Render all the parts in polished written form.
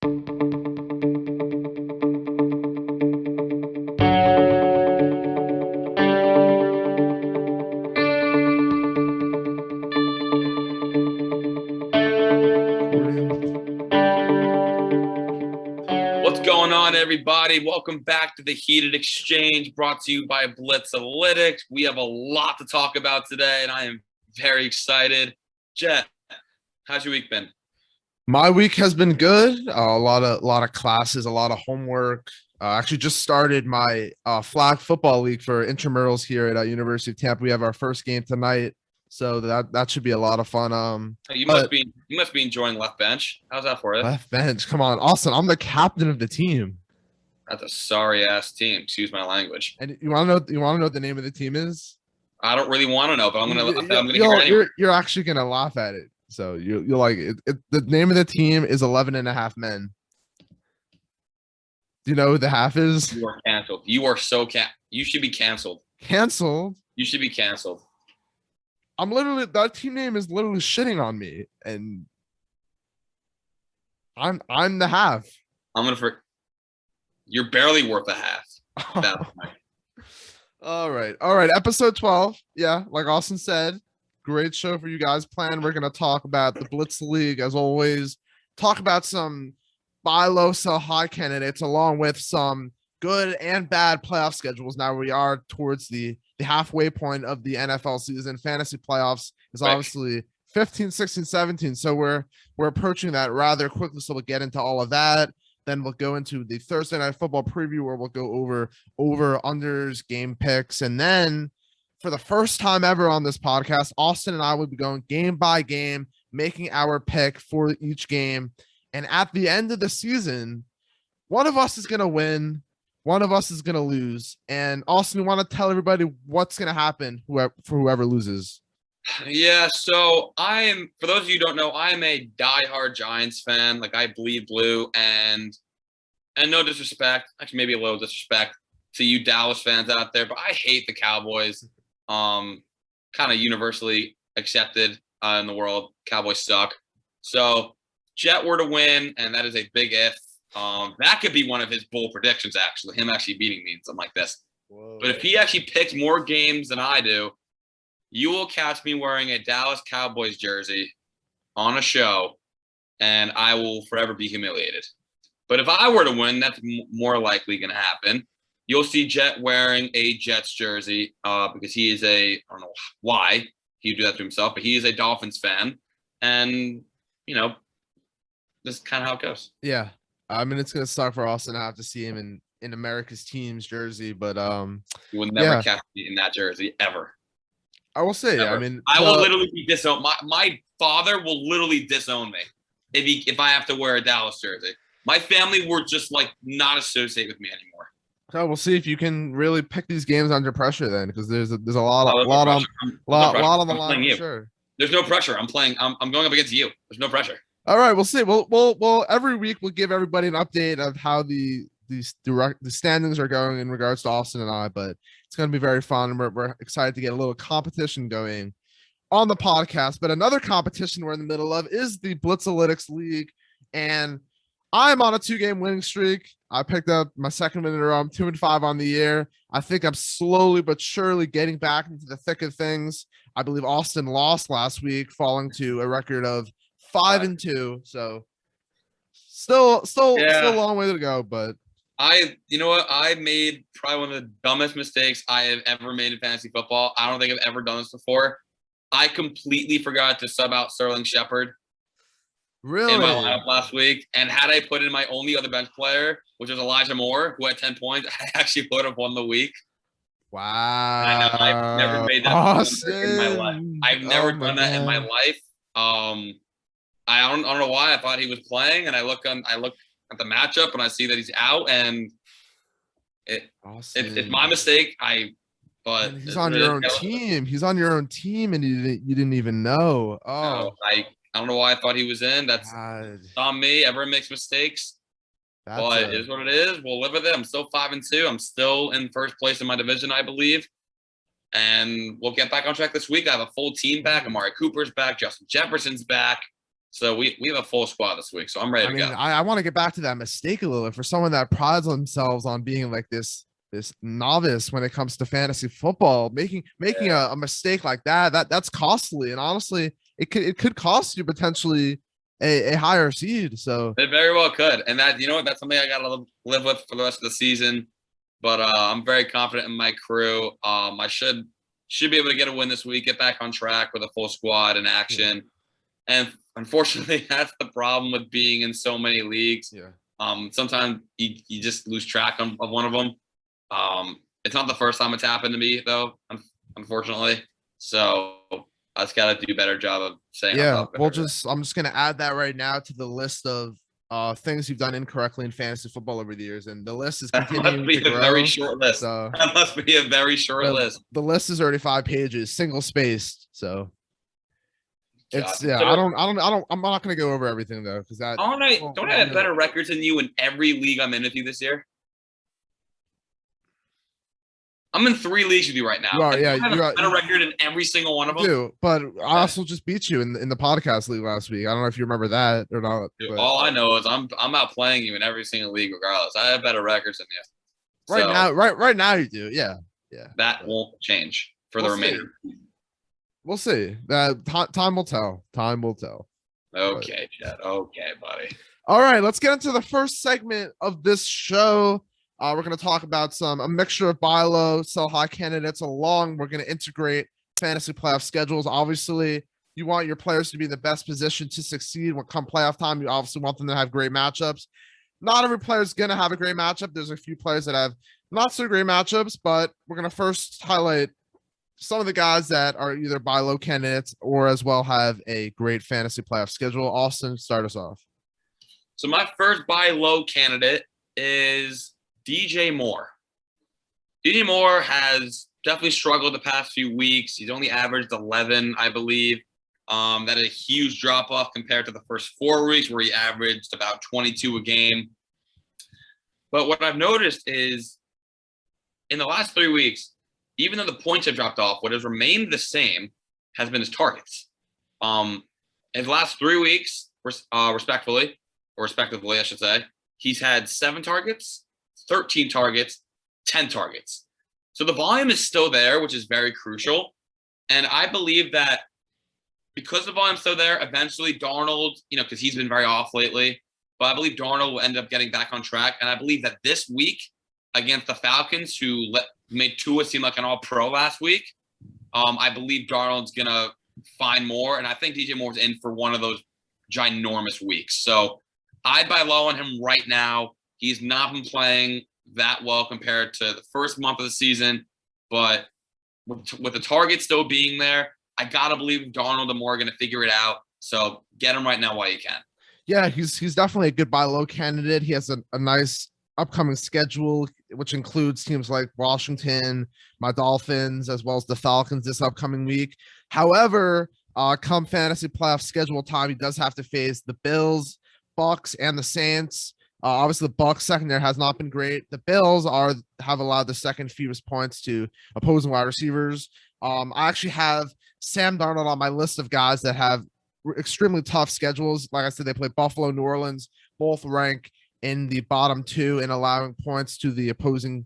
What's going on, everybody? Welcome back to the Heated Exchange, brought to you by Blitz League. We have a lot to talk about today, and I am very excited. Jett, how's your week been? My week has been good. A lot of classes, a lot of homework. Actually, just started my flag football league for intramurals here at University of Tampa. We have our first game tonight, so that should be a lot of fun. You must be enjoying left bench. How's that for you? Left bench, come on, Austin. I'm the captain of the team. That's a sorry ass team. Excuse my language. And you want to know what the name of the team is? I don't really want to know, but I'm gonna hear it anyway. You're actually gonna laugh at it. So you're like it. The name of the team is 11 and a half men. Do you know who the half is? You are canceled. You are so you should be canceled. Canceled? You should be canceled. That team name is literally shitting on me, and I'm the half. You're barely worth a half. All right. Episode 12. Yeah, like Austin said, great show for you guys planned. We're gonna talk about the Blitz League as always. Talk about some buy low, sell high candidates, along with some good and bad playoff schedules. Now we are towards the halfway point of the NFL season. Fantasy playoffs is obviously 15, 16, 17. So we're approaching that rather quickly. So we'll get into all of that. Then we'll go into the Thursday night football preview where we'll go over unders, game picks. And then for the first time ever on this podcast, Austin and I will be going game by game, making our pick for each game. And at the end of the season, one of us is going to win. One of us is going to lose. And Austin, we want to tell everybody what's going to happen for whoever loses. Yeah, so for those of you who don't know, I am a diehard Giants fan. Like, I bleed blue, and no disrespect, actually maybe a little disrespect to you Dallas fans out there, but I hate the Cowboys. Kind of universally accepted in the world. Cowboys suck. So Jett were to win, and that is a big if. That could be one of his bold predictions, actually, him actually beating me in something like this. Whoa. But if he actually picks more games than I do, you will catch me wearing a Dallas Cowboys jersey on a show, and I will forever be humiliated. But if I were to win, that's more likely going to happen. You'll see Jett wearing a Jets jersey because he is I don't know why he would do that to himself, but he is a Dolphins fan. And, this is kind of how it goes. Yeah. I mean, it's going to suck for Austin. I have to see him in America's team's jersey, but you will never catch me in that jersey ever. I will say, never. I mean, I will literally be disowned. My father will literally disown me if I have to wear a Dallas jersey. My family will just not associate with me anymore. So we'll see if you can really pick these games under pressure then, because there's a lot on the line for sure. There's no pressure. I'm going up against you. There's no pressure. All right, we'll see. We'll every week we'll give everybody an update of how the standings are going in regards to Austin and I, but it's going to be very fun. We're excited to get a little competition going on the podcast. But another competition we're in the middle of is the Blitz League, and I'm on a 2-game winning streak. I picked up my second win in a row. I'm 2-5 on the year. I think I'm slowly but surely getting back into the thick of things. I believe Austin lost last week, falling to a record of 5-2. So still a long way to go, but you know what? I made probably one of the dumbest mistakes I have ever made in fantasy football. I don't think I've ever done this before. I completely forgot to sub out Sterling Shepard. Really? In my lineup last week. And had I put in my only other bench player, which was Elijah Moore, who had 10 points, I actually would have won the week. Wow. I know. I've never made that in my life. I've never done that in my life. I don't know why. I thought he was playing, and I look at the matchup, and I see that he's out, and it's my mistake. But he's on your own team. He's on your own team, and you didn't even know. Oh, no, I don't know why I thought he was in. That's on me. Everyone makes mistakes, but it is what it is. We'll live with it. I'm still 5-2. I'm still in first place in my division, I believe. And we'll get back on track this week. I have a full team back. Amari Cooper's back. Justin Jefferson's back. So we have a full squad this week. So I'm ready I to mean, go. I want to get back to that mistake a little. For someone that prides themselves on being like this novice when it comes to fantasy football, making a mistake like that's costly. And honestly, it could cost you potentially a higher seed. So It very well could. And that, you know what, that's something I got to live with for the rest of the season. But I'm very confident in my crew. I should be able to get a win this week, get back on track with a full squad in action. And unfortunately, that's the problem with being in so many leagues. Sometimes you just lose track of one of them. It's not the first time it's happened to me, though, unfortunately. So I just got to do a better job of saying. I'm just gonna add that right now to the list of things you've done incorrectly in fantasy football over the years, and the list is continuing to grow. Very short list. So that must be a very short list. The list is already 5 pages, single spaced. So it's God. I'm not gonna go over everything though, because that don't I have better records than you in every league I'm in with you this year? I'm in 3 leagues with you right now. You are, yeah, I have a better record in every single one of them. Do, but I also just beat you in the podcast league last week. I don't know if you remember that or not. Dude, all I know is I'm outplaying you in every single league, regardless. I have better records than you. Right now you do. Yeah. That won't change for the remainder. We'll see. Time will tell. Time will tell. Okay, Jett. Okay, buddy. All right, let's get into the first segment of this show. We're going to talk about a mixture of buy low, sell high candidates along. We're going to integrate fantasy playoff schedules. Obviously, you want your players to be in the best position to succeed when come playoff time. You obviously want them to have great matchups. Not every player is going to have a great matchup. There's a few players that have not so great matchups, but we're going to first highlight some of the guys that are either buy low candidates or as well have a great fantasy playoff schedule. Austin, start us off. So my first buy low candidate is DJ Moore. DJ Moore has definitely struggled the past few weeks. He's only averaged 11, I believe. That is a huge drop off compared to the first 4 weeks where he averaged about 22 a game. But what I've noticed is in the last 3 weeks, even though the points have dropped off, what has remained the same has been his targets. In the last 3 weeks, respectively, I should say, he's had 7 targets, 13 targets, 10 targets. So the volume is still there, which is very crucial. And I believe that because the volume's still there, eventually Darnold, because he's been very off lately, but I believe Darnold will end up getting back on track. And I believe that this week against the Falcons, who made Tua seem like an all-pro last week, I believe Darnold's going to find more. And I think DJ Moore's in for one of those ginormous weeks. So I'd buy low on him right now. He's not been playing that well compared to the first month of the season, but with the target still being there, I got to believe Darnold and Moore are going to figure it out. So get him right now while you can. Yeah, he's definitely a good buy low candidate. He has a nice upcoming schedule, which includes teams like Washington, my Dolphins, as well as the Falcons this upcoming week. However, come fantasy playoff schedule time, he does have to face the Bills, Bucks, and the Saints. Obviously, the Bucks secondary has not been great. The Bills have allowed the second fewest points to opposing wide receivers. I actually have Sam Darnold on my list of guys that have extremely tough schedules. Like I said, they play Buffalo, New Orleans, both rank in the bottom 2 in allowing points to the opposing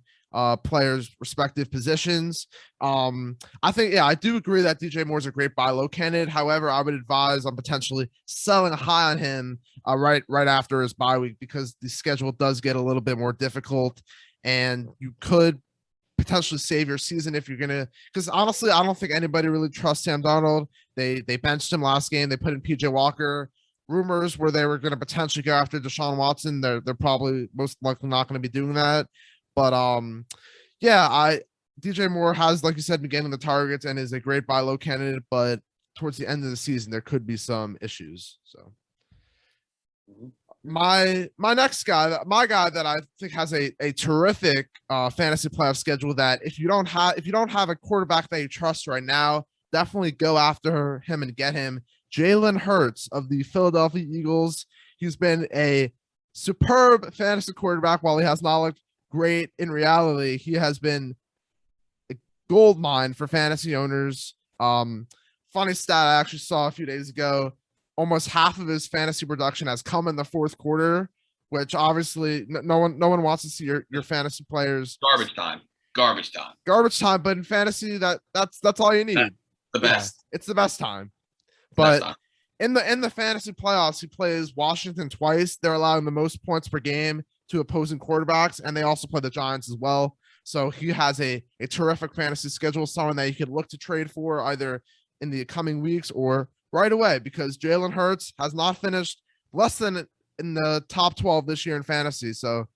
players' respective positions. I think, I do agree that DJ Moore is a great buy low candidate. However, I would advise on potentially selling high on him right after his bye week, because the schedule does get a little bit more difficult, and you could potentially save your season if you're gonna. Because honestly, I don't think anybody really trusts Sam Darnold. They benched him last game. They put in PJ Walker. Rumors where they were going to potentially go after Deshaun Watson. They're probably most likely not going to be doing that. But DJ Moore has, like you said, been getting the targets and is a great buy low candidate. But towards the end of the season, there could be some issues. So my next guy, my guy that I think has a terrific fantasy playoff schedule, that if you don't have a quarterback that you trust right now, definitely go after him and get him. Jalen Hurts of the Philadelphia Eagles. He's been a superb fantasy quarterback. While he has not looked great in reality, he has been a gold mine for fantasy owners. Funny stat I actually saw a few days ago. almost half of his fantasy production has come in the fourth quarter, which obviously no one wants to see your fantasy players Garbage time. Garbage time. Garbage time, but in fantasy, that's all you need. The best. Yeah, it's the best time. Best But time. in the fantasy playoffs, he plays Washington twice. They're allowing the most points per game to opposing quarterbacks, and they also play the Giants as well. So he has a terrific fantasy schedule, someone that you could look to trade for either in the coming weeks or right away, because Jalen Hurts has not finished less than in the top 12 this year in fantasy. So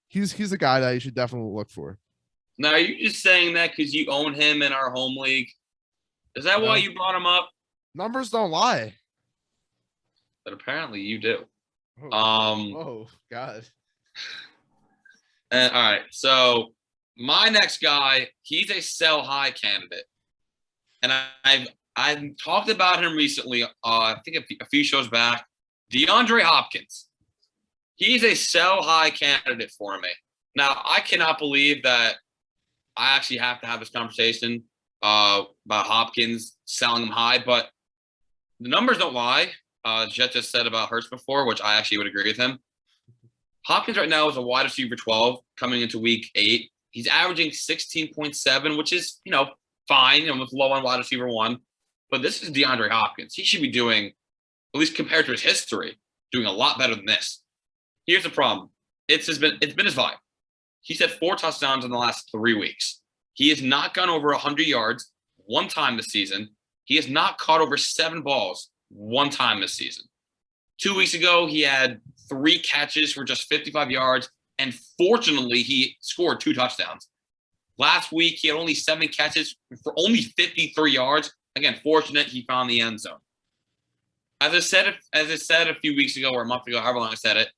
he's a guy that you should definitely look for. Now, are you just saying that because you own him in our home league? Is that why you brought him up? Numbers don't lie. But apparently you do. Oh God. And all right, so my next guy, he's a sell high candidate, and I've talked about him recently. I think a few shows back. DeAndre Hopkins, he's a sell high candidate for me. Now, I cannot believe that I actually have to have this conversation about Hopkins selling him high, but the numbers don't lie. Jett just said about Hurts before, which I actually would agree with him. Hopkins right now is a wide receiver 12 coming into week 8. He's averaging 16.7, which is, fine, with low on wide receiver 1. But this is DeAndre Hopkins. He should be doing, at least compared to his history, doing a lot better than this. Here's the problem. It's been his vibe. He's had 4 touchdowns in the last 3 weeks. He has not gone over 100 yards one time this season. He has not caught over 7 balls one time this season. 2 weeks ago, he had 3 catches for just 55 yards, and fortunately, he scored 2 touchdowns. Last week, he had only 7 catches for only 53 yards. Again, fortunate he found the end zone. As I said a few weeks ago or a month ago, however long I said it,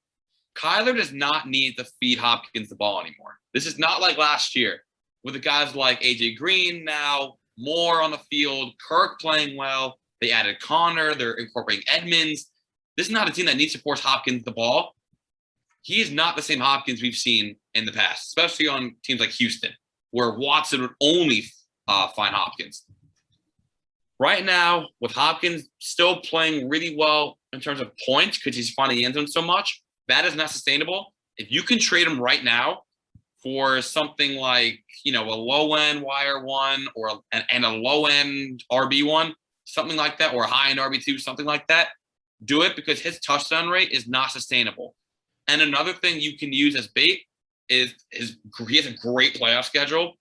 Kyler does not need to feed Hopkins the ball anymore. This is not like last year with the guys like A.J. Green now, Moore on the field, Kirk playing well. They added Connor. They're incorporating Edmunds. This is not a team that needs to force Hopkins the ball. He is not the same Hopkins we've seen in the past, especially on teams like Houston, where Watson would only find Hopkins. Right now, with Hopkins still playing really well in terms of points because he's finding the end zone so much, that is not sustainable. If you can trade him right now for something like, a low-end wire 1 or and a low-end RB1, something like that, or a high-end RB2, something like that, do it because his touchdown rate is not sustainable. And another thing you can use as bait is he has a great playoff schedule.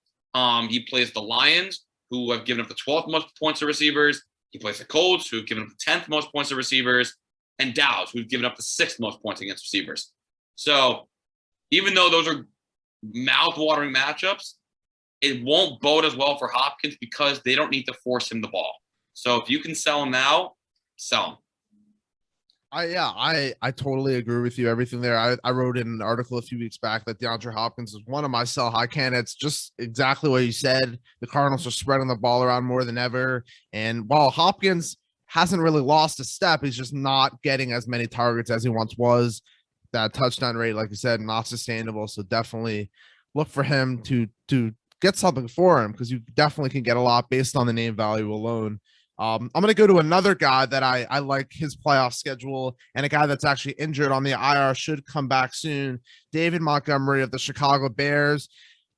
He plays the Lions, who have given up the 12th most points to receivers. He plays the Colts, who have given up the 10th most points to receivers, and Dallas, who've given up the 6th most points against receivers. So even though those are mouth-watering matchups, it won't bode as well for Hopkins because they don't need to force him the ball. So if you can sell him now, sell him. I totally agree with you. Everything there. I wrote in an article a few weeks back that DeAndre Hopkins is one of my sell high candidates. Just exactly what you said. The Cardinals are spreading the ball around more than ever. And while Hopkins hasn't really lost a step, he's just not getting as many targets as he once was. That touchdown rate, like you said, not sustainable. So definitely look for him to get something for him because you definitely can get a lot based on the name value alone. I'm going to go to another guy that I like his playoff schedule and a guy that's actually injured on the IR, should come back soon. David Montgomery of the Chicago Bears.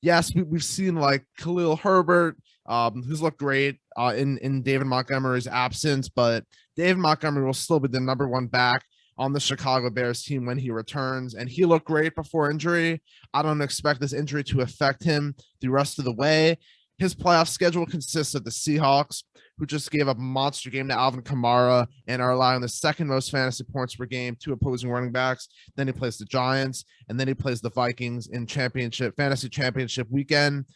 Yes, we've seen like Khalil Herbert, who's looked great in David Montgomery's absence, but David Montgomery will still be the number 1 back on the Chicago Bears team when he returns, and he looked great before injury. I don't expect this injury to affect him the rest of the way. His playoff schedule consists of the Seahawks, who just gave up a monster game to Alvin Kamara and are allowing the 2nd most fantasy points per game to opposing running backs. Then he plays the Giants, and then he plays the Vikings in fantasy championship weekend.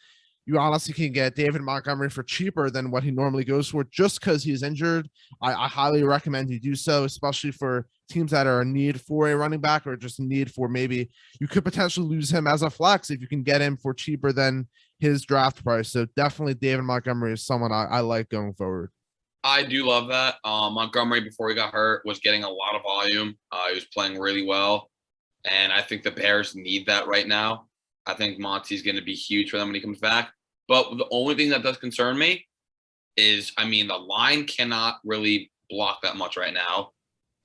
You honestly can get David Montgomery for cheaper than what he normally goes for just because he's injured. I highly recommend you do so, especially for teams that are in need for a running back or just in need for maybe you could potentially lose him as a flex if you can get him for cheaper than his draft price. So definitely David Montgomery is someone I like going forward. I do love that. Montgomery, before he got hurt, was getting a lot of volume. He was playing really well. And I think the Bears need that right now. I think Monty's going to be huge for them when he comes back. But the only thing that does concern me is, the line cannot really block that much right now.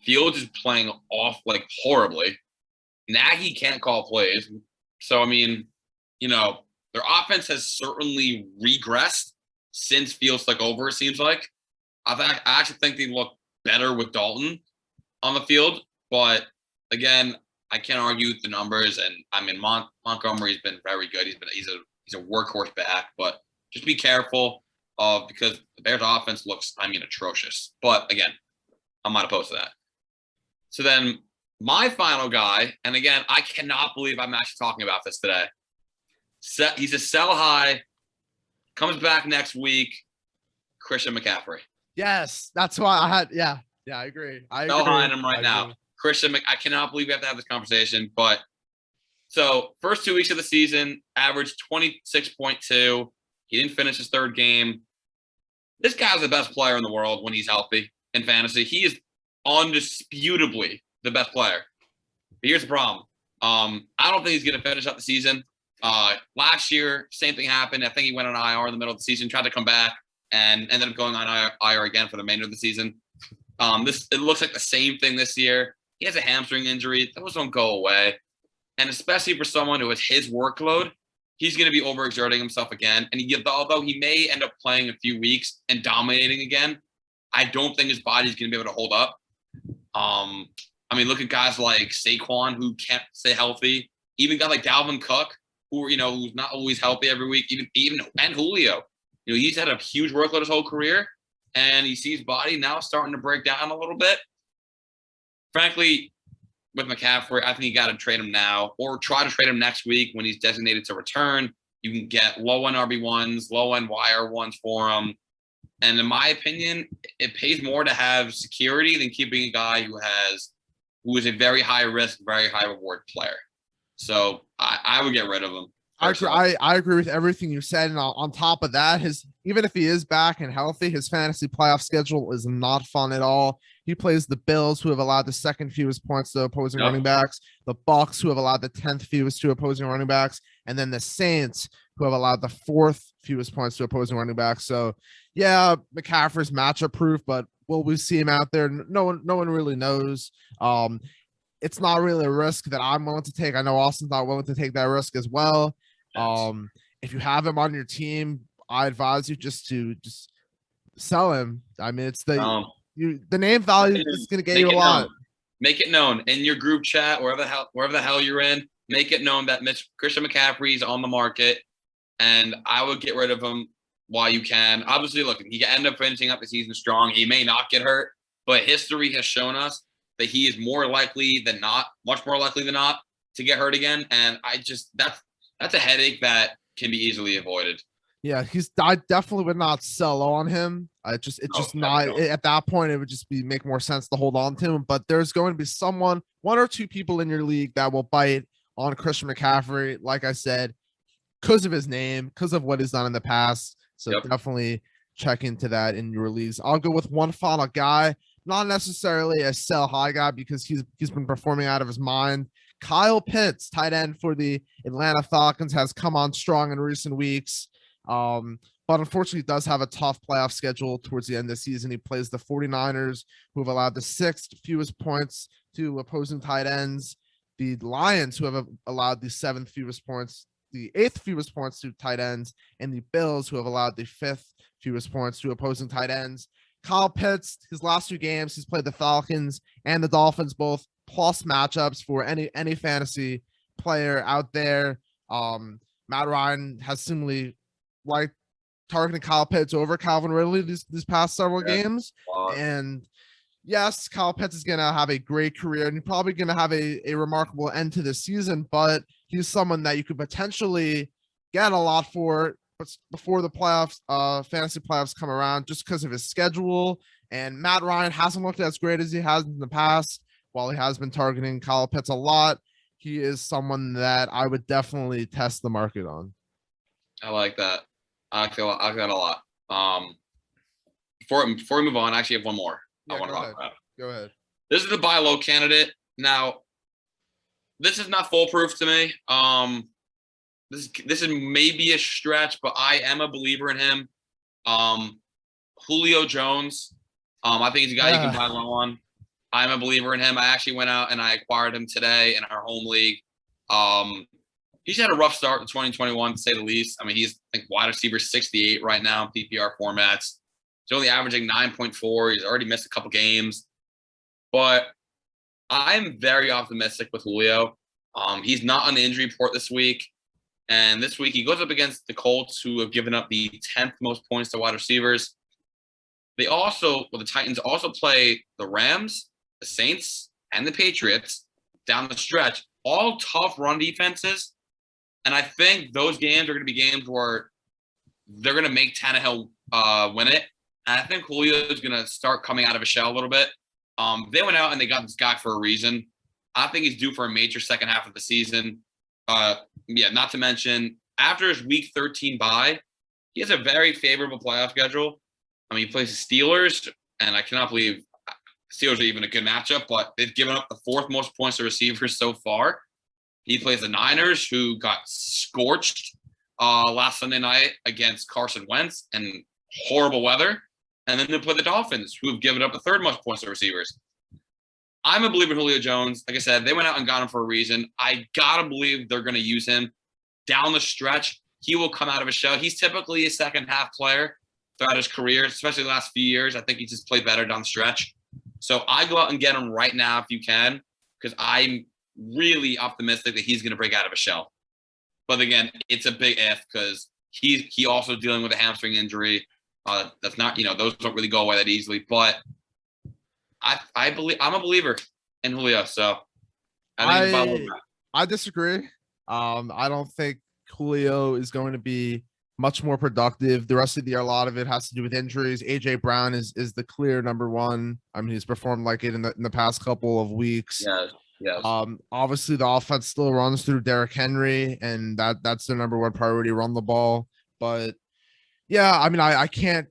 Fields is playing off like horribly. Nagy can't call plays. So, I mean, their offense has certainly regressed since Fields took over, it seems like. I actually think they look better with Dalton on the field. But, again, I can't argue with the numbers. And, I mean, Montgomery's been very good. He's a workhorse back. But just be careful because the Bears' offense looks, atrocious. But, again, I'm not opposed to that. So then my final guy, and again, I cannot believe I'm actually talking about this today. He's a sell high, comes back next week, Christian McCaffrey. Yes, that's why I had. Yeah, I agree. Sell high on him right now. I cannot believe we have to have this conversation. But so first 2 weeks of the season, averaged 26.2. He didn't finish his third game. This guy's the best player in the world when he's healthy in fantasy. He is undisputably the best player. But here's the problem. I don't think he's going to finish up the season. Last year, same thing happened. I think he went on IR in the middle of the season, tried to come back, and ended up going on IR again for the remainder of the season. It looks like the same thing this year. He has a hamstring injury. Those don't go away. And especially for someone who has his workload, he's going to be overexerting himself again. And although he may end up playing a few weeks and dominating again, I don't think his body's going to be able to hold up. Look at guys like Saquon who can't stay healthy. Even guys like Dalvin Cook, who's not always healthy every week. And Julio, he's had a huge workload his whole career, and you see his body now starting to break down a little bit. Frankly, with McCaffrey, I think you got to trade him now, or try to trade him next week when he's designated to return. You can get low-end RB1s, low-end wire ones for him. And in my opinion, it pays more to have security than keeping a guy who is a very high risk, very high reward player. So I would get rid of him. I agree with everything you said. And on top of that, even if he is back and healthy, his fantasy playoff schedule is not fun at all. He plays the Bills, who have allowed the second fewest points to opposing running backs, the Bucs, who have allowed the 10th fewest to opposing running backs, and then the Saints, who have allowed the 4th fewest points to opposing running backs. So, yeah, McCaffrey's matchup proof, but will we see him out there? No one really knows. It's not really a risk that I'm willing to take. I know Austin's not willing to take that risk as well. If you have him on your team, I advise you just sell him. I mean, it's the name value is going to get you a lot. Make it known in your group chat, wherever the hell you're in. Make it known that Christian McCaffrey is on the market, and I would get rid of him while you can. Obviously, look, he can end up finishing up the season strong. He may not get hurt, but history has shown us that he is much more likely than not, to get hurt again. And that's a headache that can be easily avoided. Yeah, I definitely would not sell low on him. At that point, it would just make more sense to hold on to him. But there's going to be one or two people in your league that will bite on Christian McCaffrey, like I said, because of his name, because of what he's done in the past. So definitely check into that in your leagues. I'll go with one final guy, not necessarily a sell high guy because he's been performing out of his mind. Kyle Pitts, tight end for the Atlanta Falcons, has come on strong in recent weeks. But unfortunately does have a tough playoff schedule towards the end of the season. He plays the 49ers, who have allowed the 6th fewest points to opposing tight ends, the Lions, who have allowed the 7th fewest points, the 8th fewest points to tight ends, and the Bills, who have allowed the 5th fewest points to opposing tight ends. Kyle Pitts, his last 2 games, he's played the Falcons and the Dolphins, both plus matchups for any fantasy player out there. Matt Ryan has seemingly liked targeting Kyle Pitts over Calvin Ridley these past several games. And yes, Kyle Pitts is going to have a great career and he's probably going to have a remarkable end to the season, but he's someone that you could potentially get a lot for before the playoffs, fantasy playoffs come around, just because of his schedule. And Matt Ryan hasn't looked as great as he has in the past. While he has been targeting Kyle Pitts a lot, he is someone that I would definitely test the market on. I like that. I like that a lot. Before we move on, I actually have one more I want to talk about. Go ahead. This is the buy low candidate. Now, this is not foolproof to me. This is maybe a stretch, but I am a believer in him. Julio Jones. I think he's a guy you can buy low on. I'm a believer in him. I actually went out and I acquired him today in our home league. He's had a rough start in 2021, to say the least. I mean, he's I think wide receiver 68 right now in PPR formats. He's only averaging 9.4. He's already missed a couple games. But I'm very optimistic with Julio. He's not on the injury report this week. And this week he goes up against the Colts, who have given up the 10th most points to wide receivers. The Titans also play the Rams, the Saints, and the Patriots down the stretch. All tough run defenses. And I think those games are going to be games where they're going to make Tannehill win it. And I think Julio is going to start coming out of his shell a little bit. They went out and they got this guy for a reason. I think he's due for a major second half of the season. Not to mention, after his week 13 bye, he has a very favorable playoff schedule. I mean, he plays the Steelers, and I cannot believe Steelers are even a good matchup, but they've given up the 4th most points to receivers so far. He plays the Niners, who got scorched last Sunday night against Carson Wentz and horrible weather. And then they play the Dolphins, who have given up the 3rd most points to receivers. I'm a believer in Julio Jones. Like I said, they went out and got him for a reason. I got to believe they're going to use him down the stretch. He will come out of his shell. He's typically a second half player throughout his career, especially the last few years. I think he just played better down the stretch. So I go out and get him right now if you can, because I'm really optimistic that he's going to break out of a shell. But again, it's a big if, because he also dealing with a hamstring injury. That's not, those don't really go away that easily. But I believe I'm a believer in Julio. So I disagree. I don't think Julio is going to be much more productive the rest of the year. A lot of it has to do with injuries. AJ Brown is the clear number one. I mean, he's performed like it in the past couple of weeks. Yes. Obviously the offense still runs through Derrick Henry, and that's their number one priority, run the ball. But yeah, I mean, I can't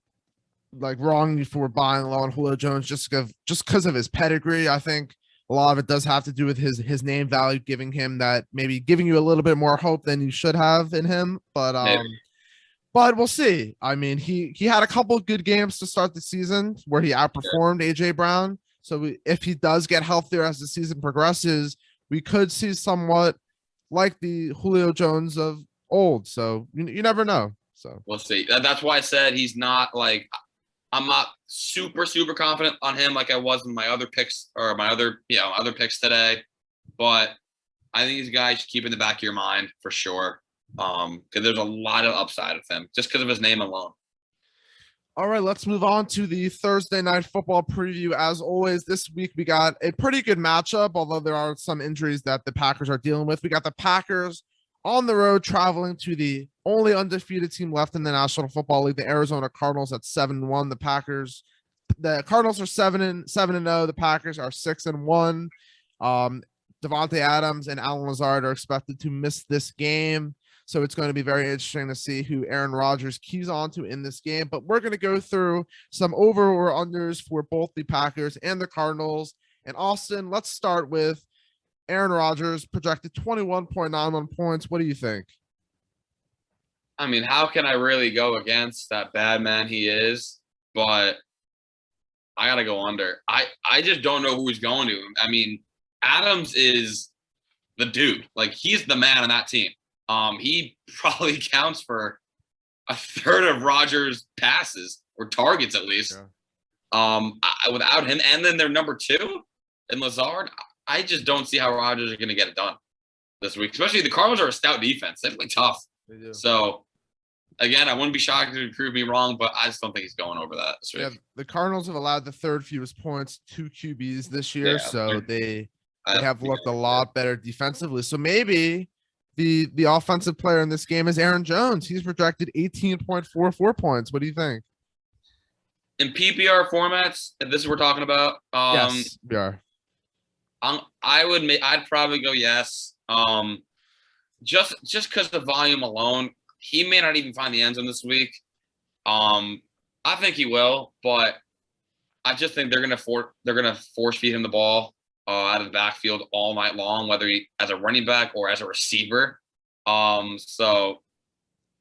wrong you for buying low on Julio Jones just because of his pedigree. I think a lot of it does have to do with his name value, giving you a little bit more hope than you should have in him. But we'll see. I mean, he had a couple of good games to start the season where he outperformed AJ Brown. So if he does get healthier as the season progresses, we could see somewhat like the Julio Jones of old. So you never know. So we'll see. That's why I said he's not I'm not super, super confident on him like I was in my other picks or my other picks today. But I think he's a guy you should keep in the back of your mind for sure. Because there's a lot of upside with him just because of his name alone. All right, let's move on to the Thursday night football preview. As always, this week we got a pretty good matchup, although there are some injuries that the Packers are dealing with. We got the Packers on the road traveling to the only undefeated team left in the National Football League, the Arizona Cardinals at 7-1. The Cardinals are 7-0. The Packers are 6-1. Devontae Adams and Allen Lazard are expected to miss this game. So it's going to be very interesting to see who Aaron Rodgers keys onto in this game. But we're going to go through some over or unders for both the Packers and the Cardinals. And Austin, let's start with Aaron Rodgers, projected 21.91 points. What do you think? I mean, how can I really go against that bad man he is? But I got to go under. I just don't know who he's going to. I mean, Adams is the dude. He's the man on that team. He probably counts for a third of Rodgers' passes or targets at least. Yeah. Without him, and then their number 2 in Lazard, I just don't see how Rodgers are going to get it done this week. Especially the Cardinals are a stout defense; they play tough. They do. So again, I wouldn't be shocked if he prove me wrong, but I just don't think he's going over that this week. Yeah, the Cardinals have allowed the 3rd fewest points to QBs this year, so they have looked a lot better defensively. So maybe the offensive player in this game is Aaron Jones. He's projected 18.44 points. What do you think? In PPR formats, if this is what we're talking about, yes, we are. I'd probably go yes. Just because the volume alone, he may not even find the end zone this week. I think he will, but I just think they're gonna force feed him the ball out of the backfield all night long, whether he as a running back or as a receiver. So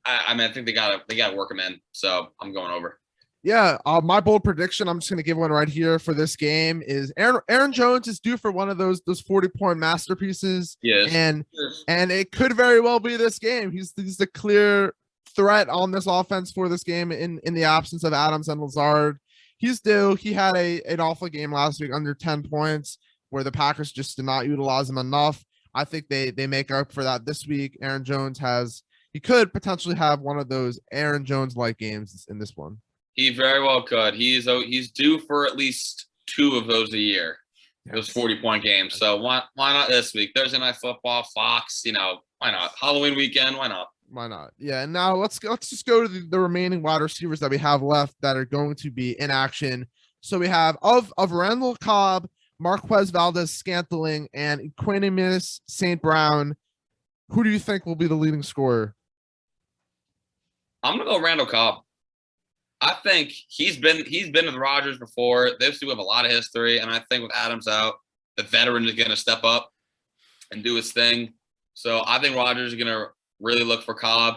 I mean, I think they gotta work him in. So I'm going over. Yeah, my bold prediction, I'm just going to give one right here for this game, is Aaron Jones is due for one of those 40-point masterpieces. Yes. And Yes. and it could very well be this game. He's the clear threat on this offense for this game in the absence of Adams and Lazard. He's due. He had an awful game last week, under 10 points, where the Packers just did not utilize him enough. I think they make up for that this week. Aaron Jones he could potentially have one of those Aaron Jones-like games in this one. He very well could. He's due for at least 2 of those a year. Those 40-point games. So why not this week? Thursday Night Football, Fox. Why not? Halloween weekend. Why not? Why not? Yeah. And now let's just go to the remaining wide receivers that we have left that are going to be in action. So we have of Randall Cobb, Marquez Valdez-Scantling, and Equanimeous St. Brown. Who do you think will be the leading scorer? I'm gonna go Randall Cobb. I think he's been with Rodgers before. Those two have a lot of history, and I think with Adams out, the veteran is going to step up and do his thing. So I think Rodgers is going to really look for Cobb.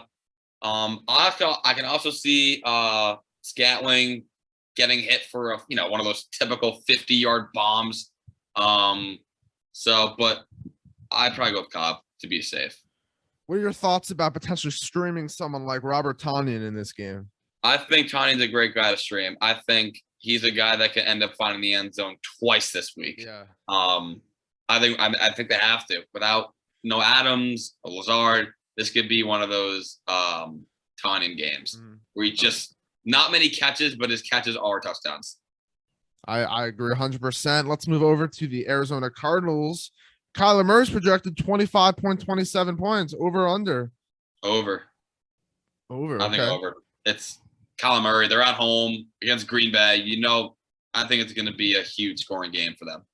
I can also see Scantling getting hit for one of those typical 50-yard bombs. But I'd probably go with Cobb to be safe. What are your thoughts about potentially streaming someone like Robert Tonyan in this game? I think Tanyan's a great guy to stream. I think he's a guy that can end up finding the end zone twice this week. Yeah. I think they have to. Without no Adams or Lazard, this could be one of those Tanyan games where he just not many catches, but his catches are touchdowns. I agree 100%. Let's move over to the Arizona Cardinals. Kyler Murray's projected 25.27 points. Over or under? Over. Over. I think over. It's Kyler Murray. They're at home against Green Bay. I think it's going to be a huge scoring game for them.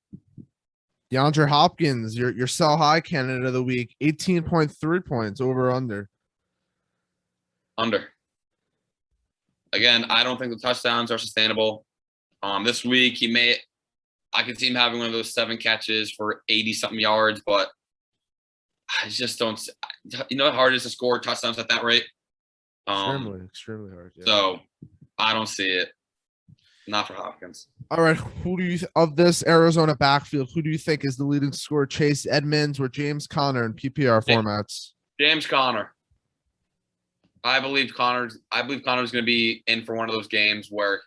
Deandre Hopkins, your sell high candidate of the week, 18.3 points. Over or under? Under. Again, I don't think the touchdowns are sustainable. This week I could see him having one of those 7 catches for 80-something yards, but I just don't. How hard it is to score touchdowns at that rate? Extremely hard. Yeah. So I don't see it. Not for Hopkins. All right. Who do you of this Arizona backfield? Who do you think is the leading scorer? Chase Edmunds or James Conner in PPR formats? James Conner. I believe Conner's going to be in for one of those games where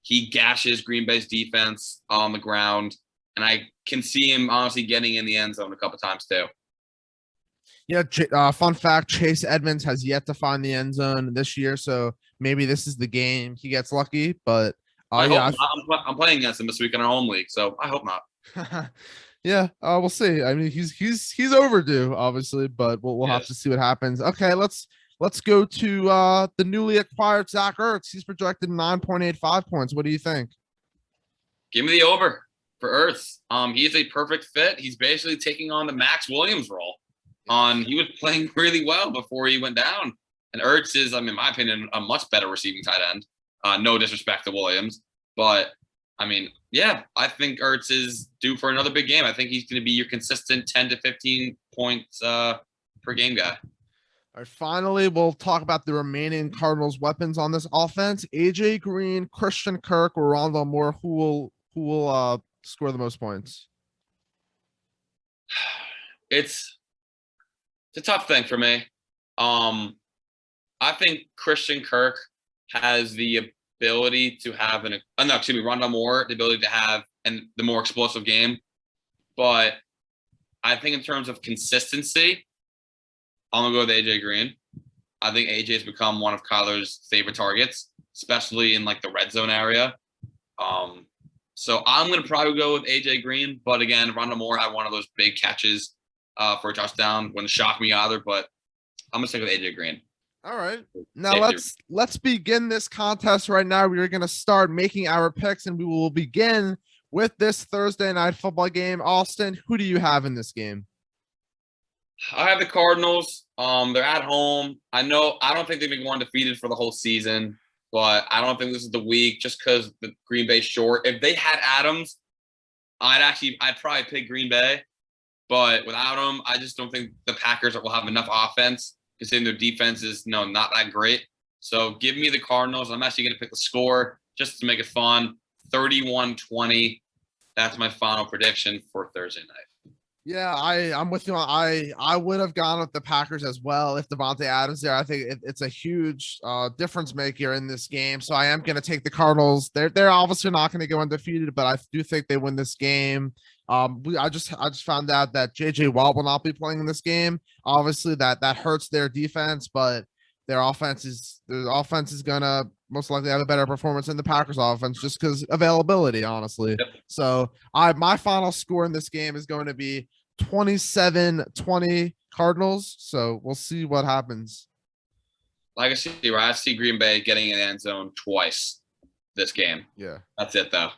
he gashes Green Bay's defense on the ground, and I can see him honestly getting in the end zone a couple times too. Yeah, fun fact, Chase Edmunds has yet to find the end zone this year, so maybe this is the game he gets lucky, but I'm playing against him this week in our home league, so I hope not. Yeah, we'll see. I mean, he's overdue, obviously, but we'll have to see what happens. Okay, let's go to the newly acquired Zack Erx. He's projected 9.85 points. What do you think? Give me the over for Ertz. He is a perfect fit. He's basically taking on the Max Williams role. He was playing really well before he went down. And Ertz is, in my opinion, a much better receiving tight end. No disrespect to Williams. But, I think Ertz is due for another big game. I think he's going to be your consistent 10 to 15 points per game guy. All right, finally, we'll talk about the remaining Cardinals weapons on this offense. AJ Green, Christian Kirk, or Rondale Moore. Who will score the most points? It's a tough thing for me. I think Christian Kirk has the ability to have Rondale Moore, the ability to have the more explosive game. But I think in terms of consistency, I'm going to go with AJ Green. I think AJ's become one of Kyler's favorite targets, especially in the red zone area. So I'm going to probably go with AJ Green. But again, Rondale Moore had one of those big catches for a touchdown. Wouldn't shock me either, but I'm going to stick with AJ Green. All right. Now let's begin this contest right now. We are going to start making our picks, and we will begin with this Thursday night football game. Austin, who do you have in this game? I have the Cardinals. They're at home. I don't think they've been going undefeated for the whole season, but I don't think this is the week just because the Green Bay's short. If they had Adams, I'd probably pick Green Bay, but without him, I just don't think the Packers will have enough offense considering their defense is not that great. So give me the Cardinals. I'm actually going to pick the score just to make it fun. 31-20. That's my final prediction for Thursday night. Yeah, I'm with you. I would have gone with the Packers as well if Devontae Adams there. I think it's a huge difference maker in this game. So I am going to take the Cardinals. They're obviously not going to go undefeated, but I do think they win this game. I just found out that JJ Watt will not be playing in this game. Obviously, that hurts their defense, but their offense is gonna most likely have a better performance than the Packers offense just because availability, honestly. Yep. So my final score in this game is going to be 27-20 Cardinals. So we'll see what happens. Like I see Green Bay getting in the end zone twice this game. Yeah. That's it though.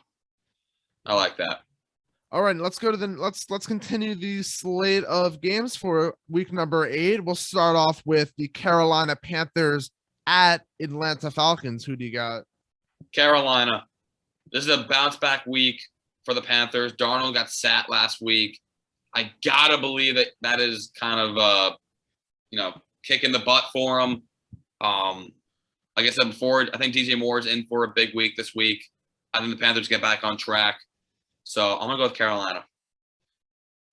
I like that. All right, let's go to let's continue the slate of games for week number 8. We'll start off with the Carolina Panthers at Atlanta Falcons. Who do you got? Carolina. This is a bounce back week for the Panthers. Darnold got sat last week. I gotta believe that is kind of kicking the butt for him. Like I said before, I think DJ Moore is in for a big week this week. I think the Panthers get back on track. So I'm gonna go with Carolina.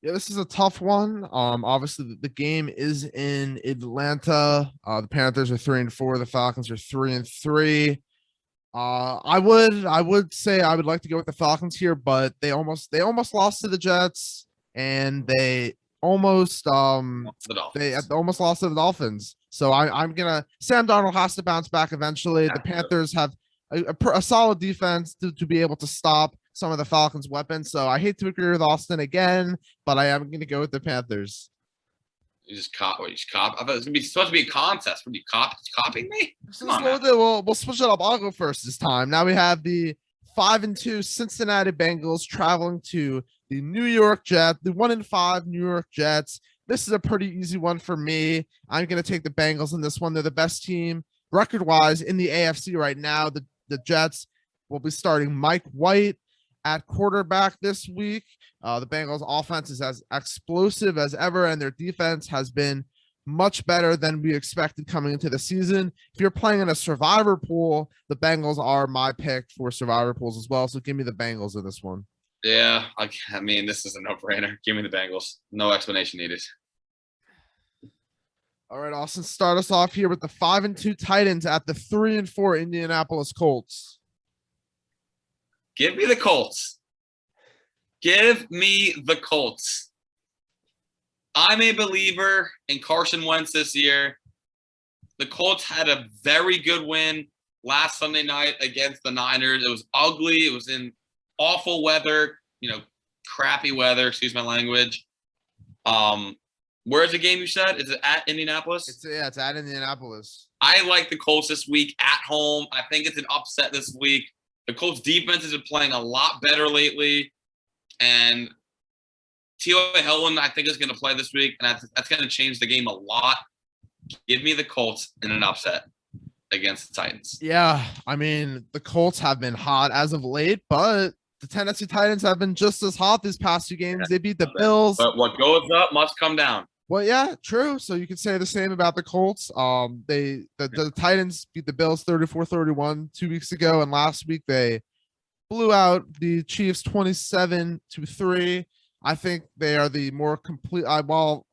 Yeah, this is a tough one. Obviously the game is in Atlanta. The Panthers are 3-4. The Falcons are 3-3. I would say I would like to go with the Falcons here, but they almost lost to the Jets, and they almost almost lost to the Dolphins. So I'm gonna Sam Darnold has to bounce back eventually. The Panthers have a solid defense to be able to stop some of the Falcons' weapons. So I hate to agree with Austin again, but I am going to go with the Panthers. You just cop. I thought it was supposed to be a contest. Were you copying me? We'll switch it up. I'll go first this time. Now we have the 5-2 Cincinnati Bengals traveling to the New York Jets, the 1-5 New York Jets. This is a pretty easy one for me. I'm going to take the Bengals in this one. They're the best team record-wise in the AFC right now. The Jets will be starting Mike White at quarterback this week. The Bengals offense is as explosive as ever, and their defense has been much better than we expected coming into the season. If you're playing in a survivor pool, the Bengals are my pick for survivor pools as well. So give me the Bengals in this one. Yeah, I mean, this is a no-brainer. Give me the Bengals. No explanation needed. All right, Austin, start us off here with the 5-2 Titans at the 3-4 Indianapolis Colts. Give me the Colts. Give me the Colts. I'm a believer in Carson Wentz this year. The Colts had a very good win last Sunday night against the Niners. It was ugly. It was in awful weather, crappy weather, excuse my language. Where's the game you said? Is it at Indianapolis? It's at Indianapolis. I like the Colts this week at home. I think it's an upset this week. The Colts defense has been playing a lot better lately, and T.O. Helen, I think, is going to play this week, and that's going to change the game a lot. Give me the Colts in an upset against the Titans. Yeah, I mean, the Colts have been hot as of late, but the Tennessee Titans have been just as hot these past 2 games. They beat the Bills. But what goes up must come down. Well, yeah, true. So you could say the same about the Colts. The Titans beat the Bills 34-31 2 weeks ago, and last week they blew out the Chiefs 27-3. I think they are the more complete. While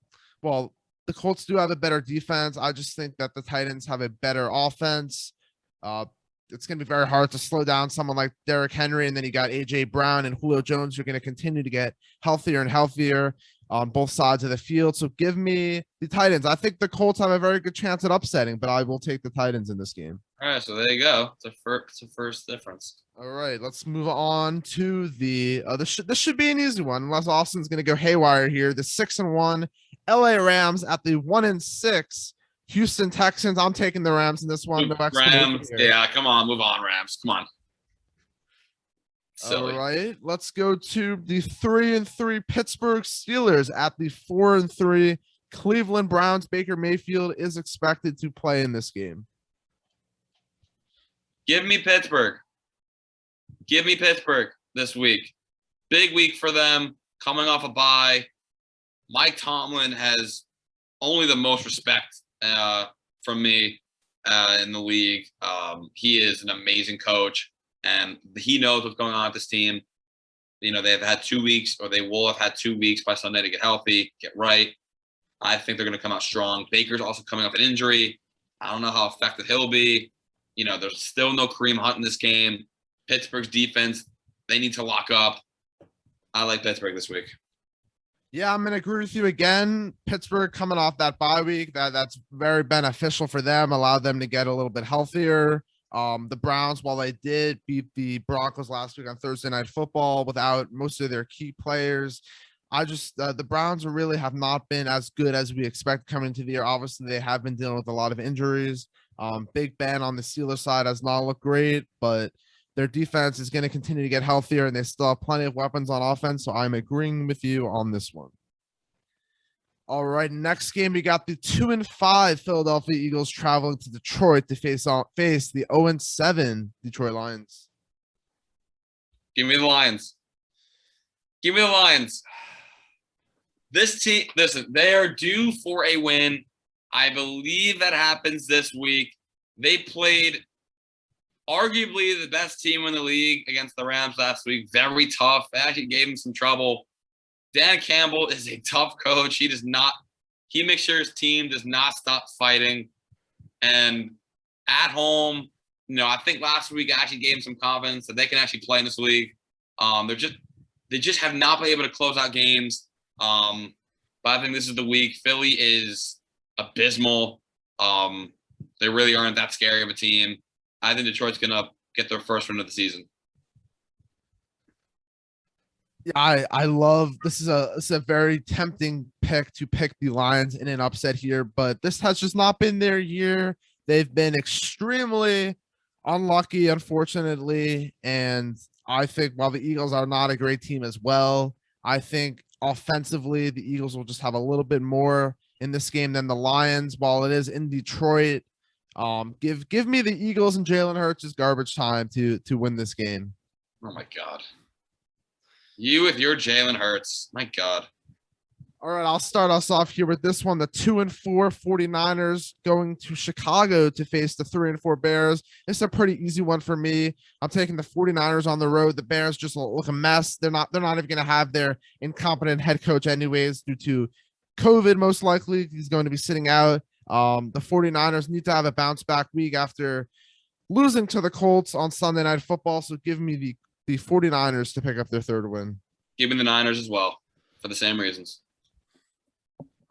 the Colts do have a better defense, I just think that the Titans have a better offense. It's going to be very hard to slow down someone like Derrick Henry, and then you got A.J. Brown and Julio Jones. You're going to continue to get healthier and healthier on both sides of the field. So give me the Titans. I think the Colts have a very good chance at upsetting, but I will take the Titans in this game. All right, so there you go. It's a first difference. All right, let's move on to the this should be an easy one, unless Austin's going to go haywire here. The 6-1 LA Rams at the 1-6 Houston Texans. I'm taking the Rams in this one. No Rams, yeah, come on, move on, Rams. Come on. Silly. All right, let's go to the 3-3 Pittsburgh Steelers at the 4-3 Cleveland Browns. Baker Mayfield is expected to play in this game. Give me Pittsburgh. Give me Pittsburgh this week. Big week for them, coming off a bye. Mike Tomlin has only the most respect from me in the league. He is an amazing coach. and he knows what's going on with this team. They've had 2 weeks, or they will have had 2 weeks by Sunday to get healthy, get right. I think they're going to come out strong. Baker's also coming off an injury. I don't know how effective he'll be. There's still no Kareem Hunt in this game. Pittsburgh's defense, they need to lock up. I like Pittsburgh this week. Yeah, I'm going to agree with you again. Pittsburgh coming off that bye week, that's very beneficial for them, allowed them to get a little bit healthier. The Browns, while they did beat the Broncos last week on Thursday Night Football without most of their key players, the Browns really have not been as good as we expect coming into the year. Obviously, they have been dealing with a lot of injuries. Big Ben on the Steelers side has not looked great, but their defense is going to continue to get healthier, and they still have plenty of weapons on offense. So I'm agreeing with you on this one. All right, next game, we got the 2-5 Philadelphia Eagles traveling to Detroit to face the 0-7 Detroit Lions. Give me the Lions. Give me the Lions. This team, listen, they are due for a win. I believe that happens this week. They played arguably the best team in the league against the Rams last week. Very tough. They actually gave him some trouble. Dan Campbell is a tough coach. He makes sure his team does not stop fighting. And at home, I think last week I actually gave him some confidence that they can actually play in this league. They just have not been able to close out games. But I think this is the week. Philly is abysmal. They really aren't that scary of a team. I think Detroit's going to get their first win of the season. Yeah, I love this is a very tempting pick to pick the Lions in an upset here, but this has just not been their year. They've been extremely unlucky, unfortunately, and I think while the Eagles are not a great team as well, I think offensively the Eagles will just have a little bit more in this game than the Lions. While it is in Detroit, give me the Eagles and Jalen Hurts' garbage time to win this game. Oh my God. You with your Jalen Hurts. My God. All right, I'll start us off here with this one. The 2-4 49ers going to Chicago to face the 3-4 Bears. It's a pretty easy one for me. I'm taking the 49ers on the road. The Bears just look a mess. They're not even going to have their incompetent head coach anyways due to COVID, most likely. He's going to be sitting out. The 49ers need to have a bounce back week after losing to the Colts on Sunday Night Football. So give me the 49ers to pick up their third win. Give me the Niners as well for the same reasons.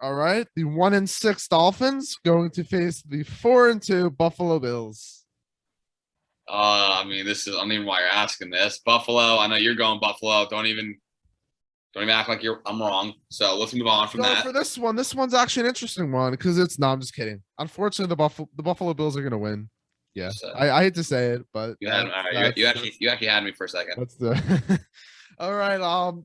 All right. The 1-6 Dolphins going to face the 4-2 Buffalo Bills. I don't even why you're asking this. Buffalo, I know you're going Buffalo. Don't even act like I'm wrong. So let's move on from that. For this one's actually an interesting one because I'm just kidding. Unfortunately, the Buffalo Bills are going to win. Yeah, I hate to say it, but you actually had me for a second. That's the all right.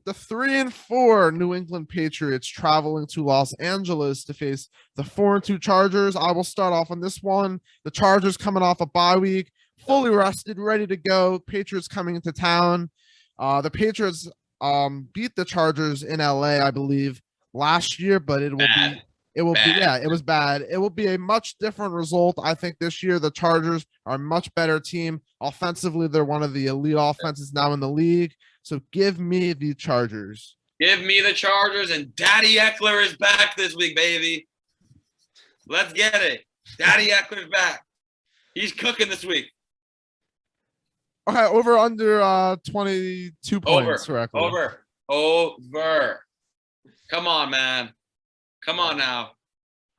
The 3-4 New England Patriots traveling to Los Angeles to face the 4-2 Chargers. I will start off on this one. The Chargers coming off a bye week, fully rested, ready to go. Patriots coming into town. The Patriots beat the Chargers in LA, I believe, last year, but it was bad. It will be a much different result. I think this year the Chargers are a much better team. Offensively, they're one of the elite offenses now in the league. So give me the Chargers. Give me the Chargers, and Daddy Eckler is back this week, baby. Let's get it. Daddy Eckler's back. He's cooking this week. All right, over under 22 points. Correctly. Over. Come on, man. Come on now.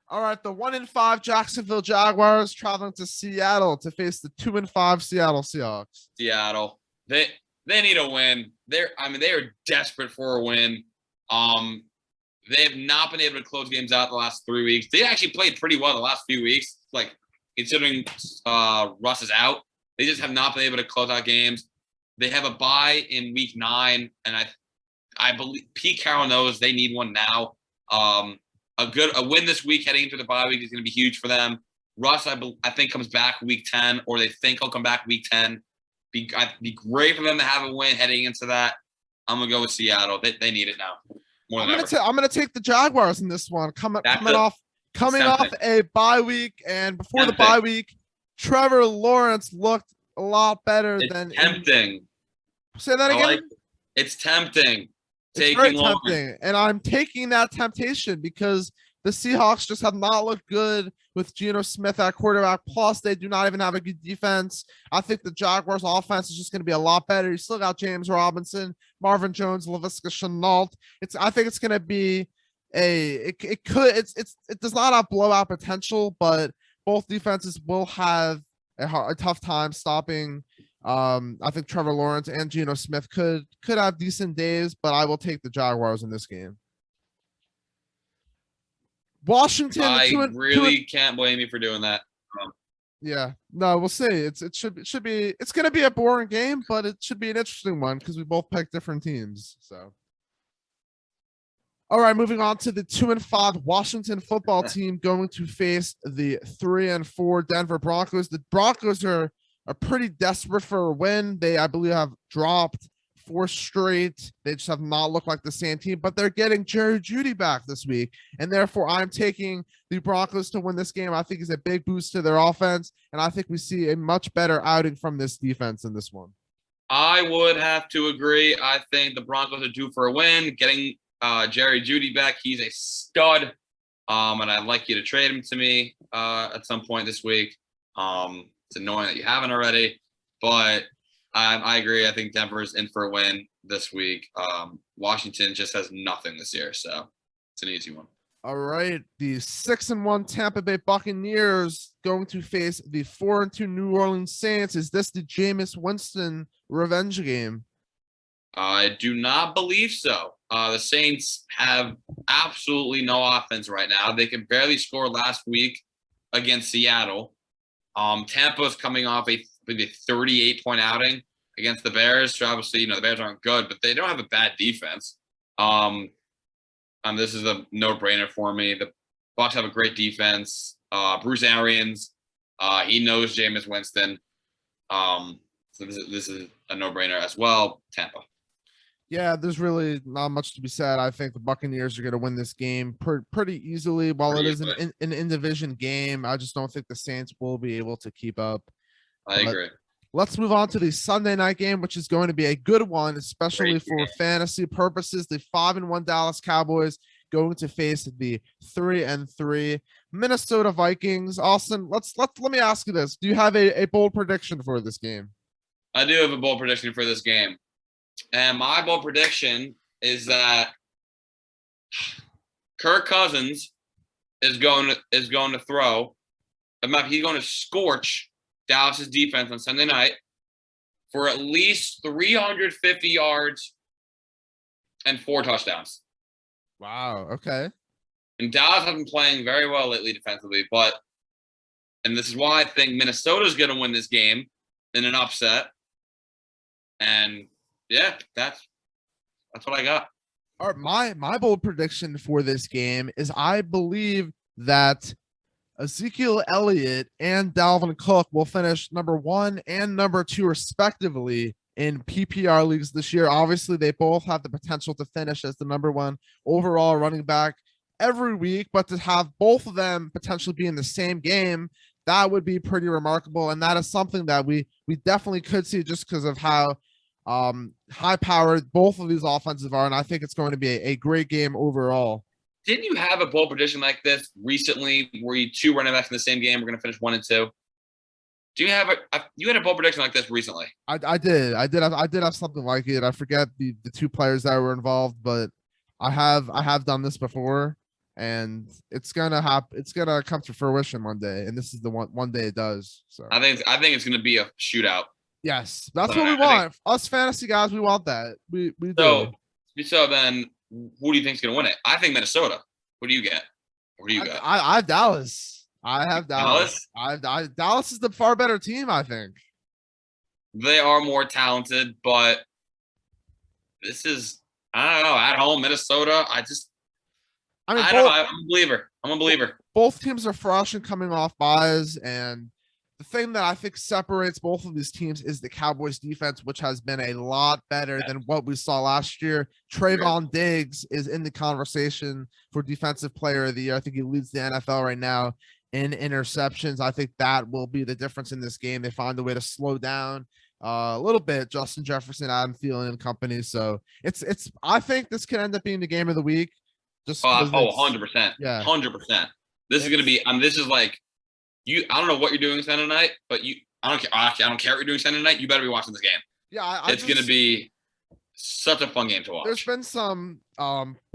All right, the 1-5 Jacksonville Jaguars traveling to Seattle to face the 2-5 Seattle Seahawks. Seattle. They need a win. They are desperate for a win. They have not been able to close games out the last 3 weeks. They actually played pretty well the last few weeks, like considering Russ is out. They just have not been able to close out games. They have a bye in week 9, and I believe Pete Carroll knows they need one now. A win this week heading into the bye week is going to be huge for them. Russ, I think, comes back week 10, or they think he'll come back week 10. Be great for them to have a win heading into that. I'm going to go with Seattle. They need it now more than ever. I'm going to take the Jaguars in this one. Coming off a bye week, and before the bye week, Trevor Lawrence looked a lot better It's than tempting. Say that I again. like it. It's tempting. It's very Taking Lawrence. tempting, and I'm taking that temptation because the Seahawks just have not looked good with Geno Smith at quarterback. Plus, they do not even have a good defense. I think the Jaguars' offense is just going to be a lot better. You still got James Robinson, Marvin Jones, Laviska Shenault. I think it's going to be it does not have blowout potential, but both defenses will have a tough time stopping. I think Trevor Lawrence and Geno Smith could have decent days, but I will take the Jaguars in this game. Washington, I really can't blame you for doing that. Yeah, no, we'll see. It's going to be a boring game, but it should be an interesting one because we both picked different teams. So, all right, moving on to the 2-5 Washington football team going to face the 3-4 Denver Broncos. The Broncos are pretty desperate for a win. They, I believe, have dropped 4 straight. They just have not looked like the same team, but they're getting Jerry Jeudy back this week, and therefore I'm taking the Broncos to win this game. I think it's a big boost to their offense, and I think we see a much better outing from this defense in this one. I would have to agree. I think the Broncos are due for a win. Getting Jerry Jeudy back, he's a stud, and I'd like you to trade him to me at some point this week. It's annoying that you haven't already, but I agree. I think Denver's in for a win this week. Washington just has nothing this year, so it's an easy one. All right, the 6-1 Tampa Bay Buccaneers going to face the 4-2 New Orleans Saints. Is this the Jameis Winston revenge game? I do not believe so. The Saints have absolutely no offense right now. They can barely score last week against Seattle. Tampa's coming off a 38-point outing against the Bears. So obviously, the Bears aren't good, but they don't have a bad defense. This is a no-brainer for me. The Bucs have a great defense. Bruce Arians, he knows Jameis Winston. So this is a no-brainer as well. Tampa. Yeah, there's really not much to be said. I think the Buccaneers are going to win this game pretty easily. While it is an in-division game, I just don't think the Saints will be able to keep up. I agree. Let's move on to the Sunday night game, which is going to be a good one, especially for fantasy purposes. The 5-1 Dallas Cowboys going to face the 3-3 Minnesota Vikings. Austin, let me ask you this: do you have a bold prediction for this game? I do have a bold prediction for this game. And my bold prediction is that Kirk Cousins is going to throw. He's going to scorch Dallas's defense on Sunday night for at least 350 yards and 4 touchdowns. Wow. Okay. And Dallas has been playing very well lately defensively, and this is why I think Minnesota is going to win this game in an upset. And yeah, that's what I got. All right, my bold prediction for this game is I believe that Ezekiel Elliott and Dalvin Cook will finish number 1 and number 2 respectively in PPR leagues this year. Obviously, they both have the potential to finish as the number 1 overall running back every week, but to have both of them potentially be in the same game, that would be pretty remarkable. And that is something that we definitely could see just because of how high powered both of these offenses are, and I think it's going to be a great game overall. Didn't you have a bold prediction like this recently where you 2 running backs in the same game? We're going to finish 1 and 2. Do you have you had a bold prediction like this recently? I did have something like it. I forget the 2 players that were involved, but I have done this before, and it's gonna happen. It's gonna come to fruition one day, and this is the one day it does. So I think it's going to be a shootout. Yes, that's what we want. Us fantasy guys, we want that. We do. So then, who do you think is going to win it? I think Minnesota. Who do you get? What do you got? I have Dallas. I have Dallas. Dallas is the far better team, I think. They are more talented, but this is, I don't know, at home, Minnesota. I don't know. I'm a believer. Both teams are fresh and coming off buys, and the thing that I think separates both of these teams is the Cowboys defense, which has been a lot better than what we saw last year. Trayvon Diggs is in the conversation for defensive player of the year. I think he leads the NFL right now in interceptions. I think that will be the difference in this game. They find a way to slow down a little bit Justin Jefferson, Adam Thielen, and company. So it's. I think this could end up being the game of the week. Just 100%. yeah, 100%. This is going to be, this is like, I don't know what you're doing Sunday night, but I don't care. Actually, I don't care what you're doing Sunday night. You better be watching this game. Yeah, it's going to be such a fun game to watch. There's been some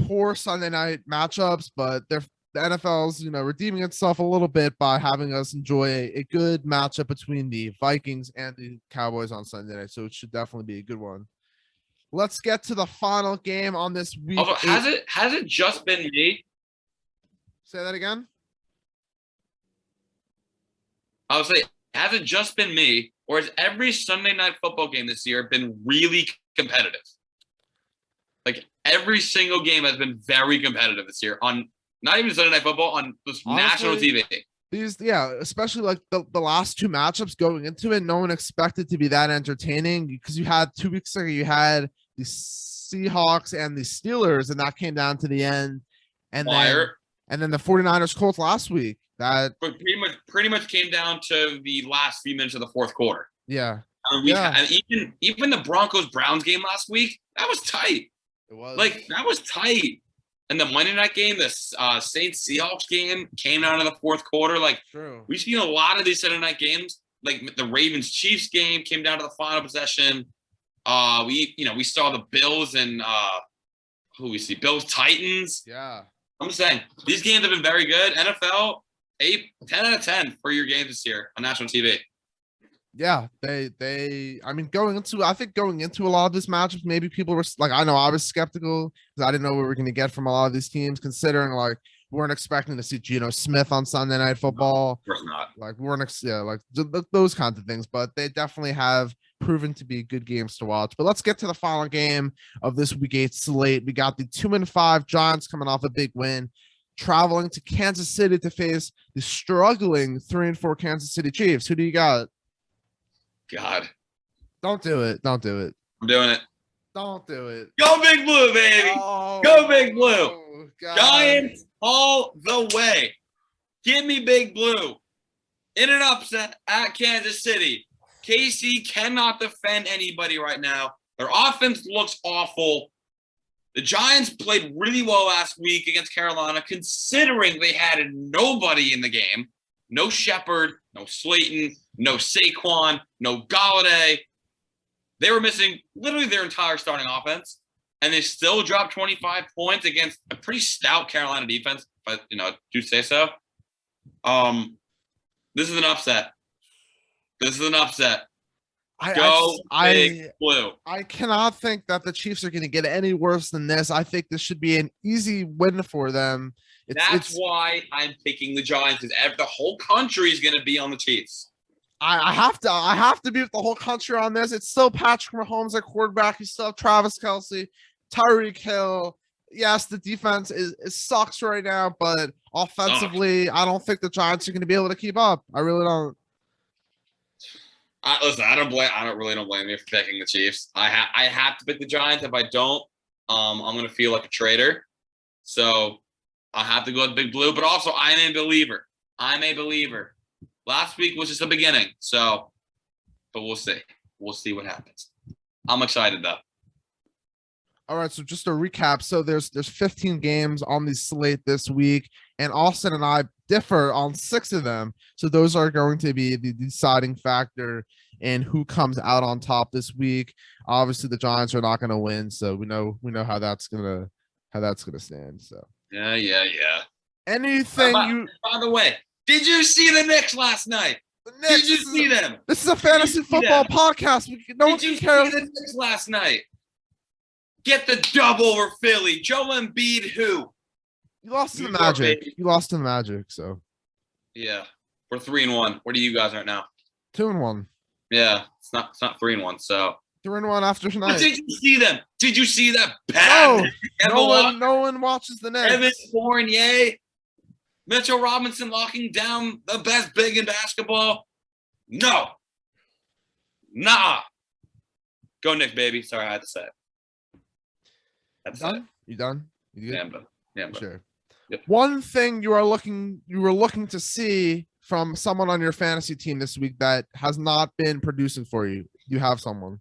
poor Sunday night matchups, but the NFL's, redeeming itself a little bit by having us enjoy a good matchup between the Vikings and the Cowboys on Sunday night. So it should definitely be a good one. Let's get to the final game on this week. Also, has it just been me? Say that again. I would say, has it just been me, or has every Sunday night football game this year been really competitive? Like every single game has been very competitive this year on not even Sunday night football, on this national TV. Especially like the last two matchups going into it, no one expected to be that entertaining because you had 2 weeks ago, you had the Seahawks and the Steelers, and that came down to the end. And then the 49ers Colts last week. That pretty much came down to the last few minutes of the fourth quarter. Yeah. And even the Broncos Browns game last week, that was tight. It was. Like, that was tight. And the Monday night game, the Saints Seahawks game came out of the fourth quarter. Like, true. We've seen a lot of these Sunday night games. Like the Ravens Chiefs game came down to the final possession. We saw the Bills and Bills Titans. Yeah. I'm saying these games have been very good. NFL 10 out of 10 for your games this year on national TV. Yeah, going into a lot of this matchups, maybe people were like, I know I was skeptical because I didn't know what we were going to get from a lot of these teams, considering like we weren't expecting to see Geno Smith on Sunday Night Football. No, of course not. Like we weren't, those kinds of things, but they definitely have proven to be good games to watch. But let's get to the final game of this week 8 slate. We got the 2-5 Giants coming off a big win, traveling to Kansas City to face the struggling 3-4 Kansas City Chiefs. Who do you got? God. Don't do it. I'm doing it. Don't do it. Go Big Blue, baby. Oh, go Big Blue. God. Giants all the way. Give me Big Blue. In an upset at Kansas City. KC cannot defend anybody right now. Their offense looks awful. The Giants played really well last week against Carolina, considering they had nobody in the game. No Shepard, no Slayton, no Saquon, no Galladay. They were missing literally their entire starting offense, and they still dropped 25 points against a pretty stout Carolina defense, but do say so. This is an upset. Big Blue. I cannot think that the Chiefs are going to get any worse than this. I think this should be an easy win for them. That's why I'm picking the Giants, because the whole country is going to be on the Chiefs. I have to be with the whole country on this. It's still Patrick Mahomes at quarterback. You still have Travis Kelce, Tyreek Hill. Yes, the defense sucks right now, but offensively, I don't think the Giants are going to be able to keep up. I really don't. Listen, I really don't blame you for picking the Chiefs. I have to pick the Giants. If I don't, I'm going to feel like a traitor. So I have to go with Big Blue. But also, I'm a believer. Last week was just the beginning. So, but we'll see. We'll see what happens. I'm excited though. All right, so just a recap. So there's 15 games on the slate this week, and Austin and I differ on 6 of them. So those are going to be the deciding factor in who comes out on top this week. Obviously, the Giants are not going to win, so we know how that's gonna stand. So yeah. Anything By the way, did you see the Knicks last night? Did you see them? This is a fantasy football podcast. No one can care. Did you see the Knicks last night? Get the double over Philly. Joel Embiid, who? You lost to the Magic. You lost to the Magic, so. Yeah. We're 3-1. Where do you guys right now? 2-1. Yeah. It's not 3-1, so. 3-1 after tonight. But did you see them? Did you see that bad? No one watches the Knicks. Evan Fournier. Mitchell Robinson locking down the best big in basketball. No. Nah. Go Knicks, baby. Sorry, I had to say it. You done? You Yeah, but sure. Yep. One thing you were looking to see from someone on your fantasy team this week that has not been producing for you. You have someone.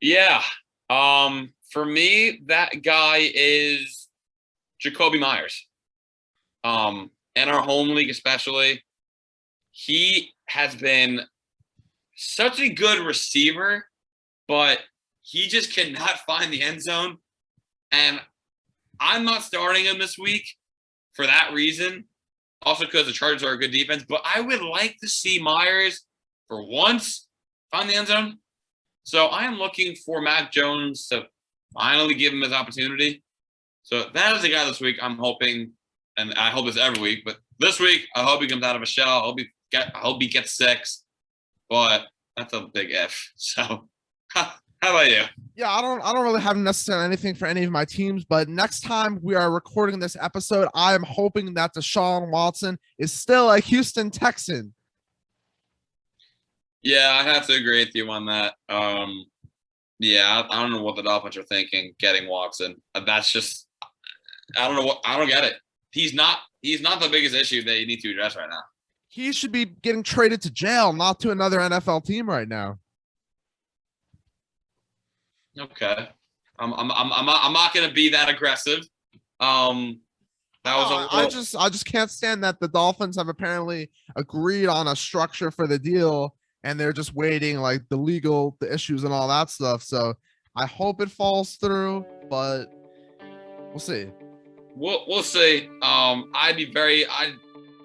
Yeah. For me, that guy is Jacoby Myers. In our home league especially, he has been such a good receiver, but he just cannot find the end zone. And I'm not starting him this week for that reason. Also because the Chargers are a good defense. But I would like to see Myers for once find the end zone. So I am looking for Mac Jones to finally give him his opportunity. So that is the guy this week I'm hoping, and I hope this every week, but this week I hope he comes out of a shell. I hope he gets 6. But that's a big if. So how about you? Yeah, I don't really have necessarily anything for any of my teams, but next time we are recording this episode, I am hoping that Deshaun Watson is still a Houston Texan. Yeah, I have to agree with you on that. Yeah, I don't know what the Dolphins are thinking getting Watson. That's just I don't get it. He's not the biggest issue that you need to address right now. He should be getting traded to jail, not to another NFL team right now. Okay. I'm not gonna be that aggressive. I just can't stand that the Dolphins have apparently agreed on a structure for the deal and they're just waiting like the issues and all that stuff. So I hope it falls through, but we'll see. We'll see. I'm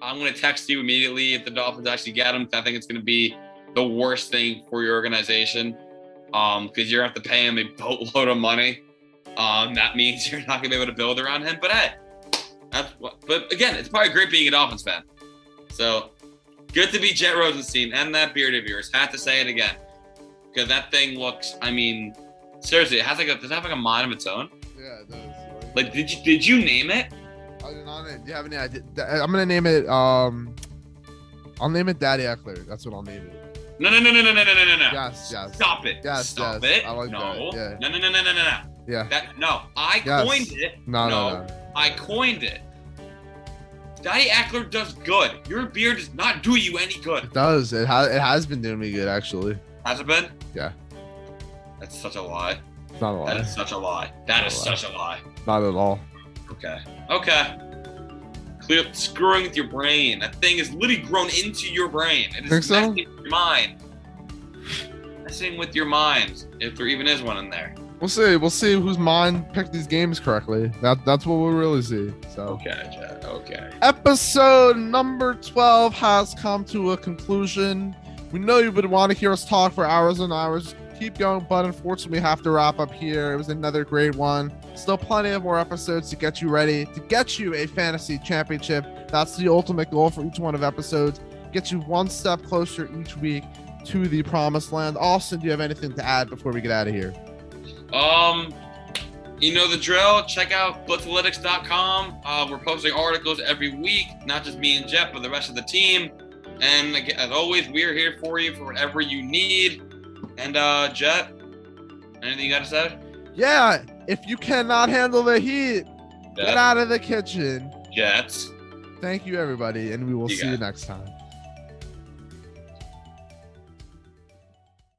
gonna text you immediately if the Dolphins actually get him. I think it's gonna be the worst thing for your organization. Because you're gonna have to pay him a boatload of money. That means you're not gonna be able to build around him. But hey, but again, it's probably great being a Dolphins fan. So good to be Jett Rosenstein and that beard of yours. Had to say it again because that thing looks. I mean, seriously, does it have like a mind of its own? Yeah, it does. Like, did you name it? I did not name. Do you have any idea? I'm gonna name it. I'll name it Daddy Eckler. That's what I'll name it. No. Yes. Stop it. Yes. Stop yes. it. I like no. that. Yeah. No. Yeah. I coined it. No. I coined it. Daddy Eckler does good. Your beard does not do you any good. It does. It has been doing me good actually. Has it been? Yeah. That's such a lie. It's not a lie. That is such a lie. That is such a lie. Not at all. Okay. Clear screwing with your brain. That thing is literally grown into your brain. It is messing with your mind. Messing with your mind. If there even is one in there. We'll see whose mind picked these games correctly. That's what we'll really see. So okay, Jett. Okay. Episode number 12 has come to a conclusion. We know you would want to hear us talk for hours and hours. Keep going, but unfortunately we have to wrap up here. It was another great one. Still plenty of more episodes to get you ready, to get you a fantasy championship. That's the ultimate goal for each one of episodes. Get you one step closer each week to the promised land. Austin, do you have anything to add before we get out of here? You know the drill. Check out blitzlytics.com. We're posting articles every week, not just me and Jett, but the rest of the team. And again, as always, we are here for you for whatever you need. And Jett, anything you got to say? Yeah, if you cannot handle the heat, get out of the kitchen. Jett. Thank you, everybody, and we will see you next time.